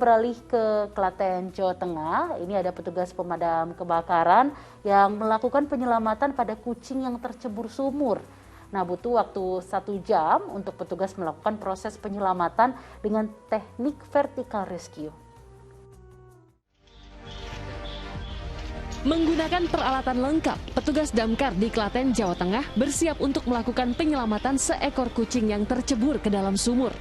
Beralih ke Klaten, Jawa Tengah, ini ada petugas pemadam kebakaran yang melakukan penyelamatan pada kucing yang tercebur sumur. Nah, butuh waktu 1 jam untuk petugas melakukan proses penyelamatan dengan teknik vertical rescue. Menggunakan peralatan lengkap, petugas damkar di Klaten, Jawa Tengah bersiap untuk melakukan penyelamatan seekor kucing yang tercebur ke dalam sumur.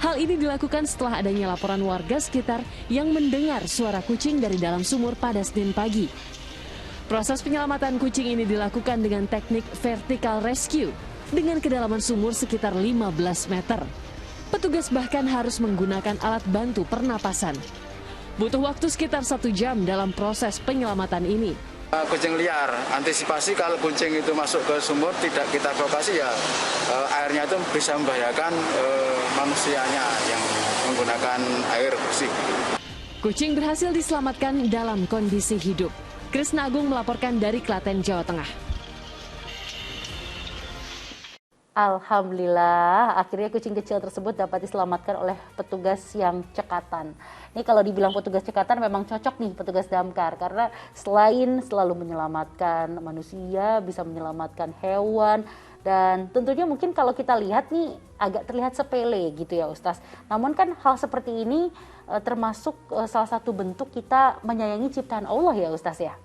Hal ini dilakukan setelah adanya laporan warga sekitar yang mendengar suara kucing dari dalam sumur pada Senin pagi. Proses penyelamatan kucing ini dilakukan dengan teknik vertical rescue dengan kedalaman sumur sekitar 15 meter. Petugas bahkan harus menggunakan alat bantu pernapasan. Butuh waktu sekitar 1 jam dalam proses penyelamatan ini. Kucing liar, antisipasi kalau kucing itu masuk ke sumur tidak kita evakuasi ya airnya itu bisa membahayakan manusianya yang menggunakan air bersih. Kucing berhasil diselamatkan dalam kondisi hidup. Krisna Agung melaporkan dari Klaten, Jawa Tengah. Alhamdulillah, akhirnya kucing kecil tersebut dapat diselamatkan oleh petugas yang cekatan. Ini kalau dibilang petugas cekatan memang cocok nih petugas damkar, karena selain selalu menyelamatkan manusia, bisa menyelamatkan hewan, dan tentunya mungkin kalau kita lihat nih agak terlihat sepele gitu ya Ustaz. Namun kan hal seperti ini termasuk salah satu bentuk kita menyayangi ciptaan Allah ya Ustaz ya?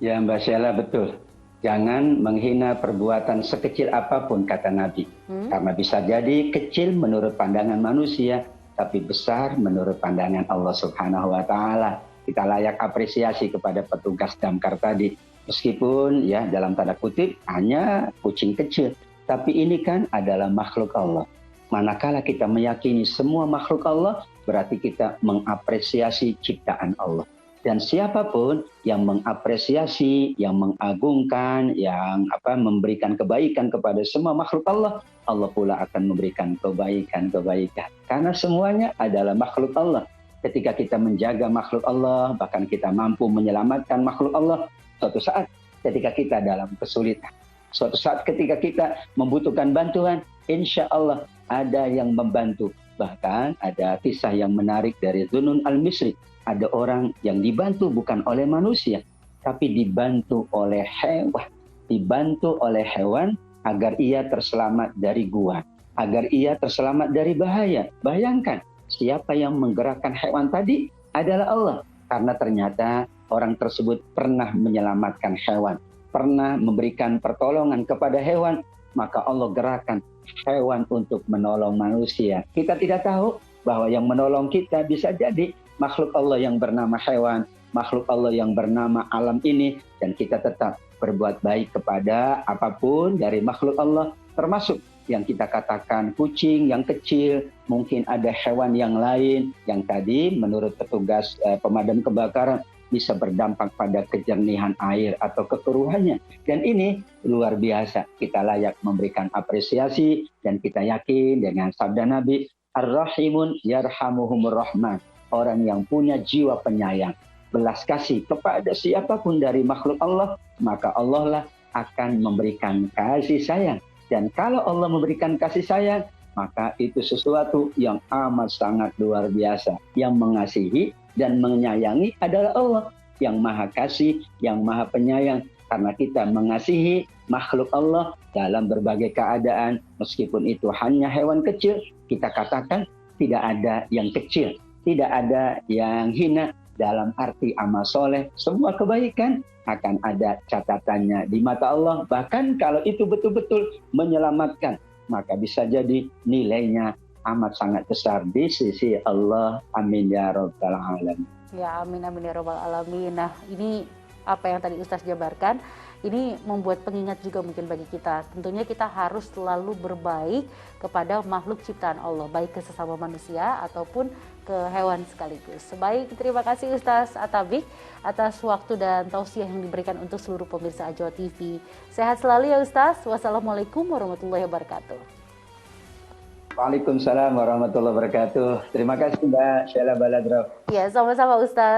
Ya Mbak Sheila, betul. Jangan menghina perbuatan sekecil apapun, kata Nabi. Karena bisa jadi kecil menurut pandangan manusia, tapi besar menurut pandangan Allah Subhanahu wa Ta'ala. Kita layak apresiasi kepada petugas damkar tadi. Meskipun ya dalam tanda kutip hanya kucing kecil, tapi ini kan adalah makhluk Allah. Manakala kita meyakini semua makhluk Allah, berarti kita mengapresiasi ciptaan Allah. Dan siapapun yang mengapresiasi, yang mengagungkan, yang memberikan kebaikan kepada semua makhluk Allah, Allah pula akan memberikan kebaikan-kebaikan. Karena semuanya adalah makhluk Allah. Ketika kita menjaga makhluk Allah, bahkan kita mampu menyelamatkan makhluk Allah, suatu saat ketika kita dalam kesulitan, suatu saat ketika kita membutuhkan bantuan, insya Allah ada yang membantu. Bahkan ada kisah yang menarik dari Zunnun al-Misri. Ada orang yang dibantu bukan oleh manusia, tapi dibantu oleh hewan. Dibantu oleh hewan agar ia terselamat dari gua, agar ia terselamat dari bahaya. Bayangkan, siapa yang menggerakkan hewan tadi adalah Allah. Karena ternyata orang tersebut pernah menyelamatkan hewan, pernah memberikan pertolongan kepada hewan, maka Allah gerakan hewan untuk menolong manusia. Kita tidak tahu bahwa yang menolong kita bisa jadi makhluk Allah yang bernama hewan, makhluk Allah yang bernama alam ini, dan kita tetap berbuat baik kepada apapun dari makhluk Allah, termasuk yang kita katakan kucing yang kecil, mungkin ada hewan yang lain yang tadi menurut petugas pemadam kebakaran bisa berdampak pada kejernihan air atau kekeruhannya. Dan ini luar biasa, kita layak memberikan apresiasi, dan kita yakin dengan sabda Nabi, Ar-Rahimun yarhamuhumur rahman. Orang yang punya jiwa penyayang, belas kasih kepada siapapun dari makhluk Allah, maka Allah lah akan memberikan kasih sayang. Dan kalau Allah memberikan kasih sayang, maka itu sesuatu yang amat sangat luar biasa. Yang mengasihi dan menyayangi adalah Allah, yang maha kasih, yang maha penyayang. Karena kita mengasihi makhluk Allah dalam berbagai keadaan, meskipun itu hanya hewan kecil, kita katakan tidak ada yang kecil. Tidak ada yang hina, dalam arti amal soleh. Semua kebaikan akan ada catatannya di mata Allah. Bahkan kalau itu betul-betul menyelamatkan, maka bisa jadi nilainya amat sangat besar di sisi Allah. Amin ya rabbal alamin. Ya amin ya rabbal alamin. Nah, ini apa yang tadi Ustaz jabarkan, ini membuat pengingat juga mungkin bagi kita. Tentunya kita harus selalu berbaik kepada makhluk ciptaan Allah, baik ke sesama manusia ataupun ke hewan sekaligus. Baik, terima kasih Ustaz Atabik atas waktu dan tausiah yang diberikan untuk seluruh pemirsa Ajwa TV. Sehat selalu ya Ustaz. Wassalamualaikum warahmatullahi wabarakatuh. Waalaikumsalam warahmatullahi wabarakatuh. Terima kasih Mbak Sheila Baladro. Ya, sama-sama Ustaz.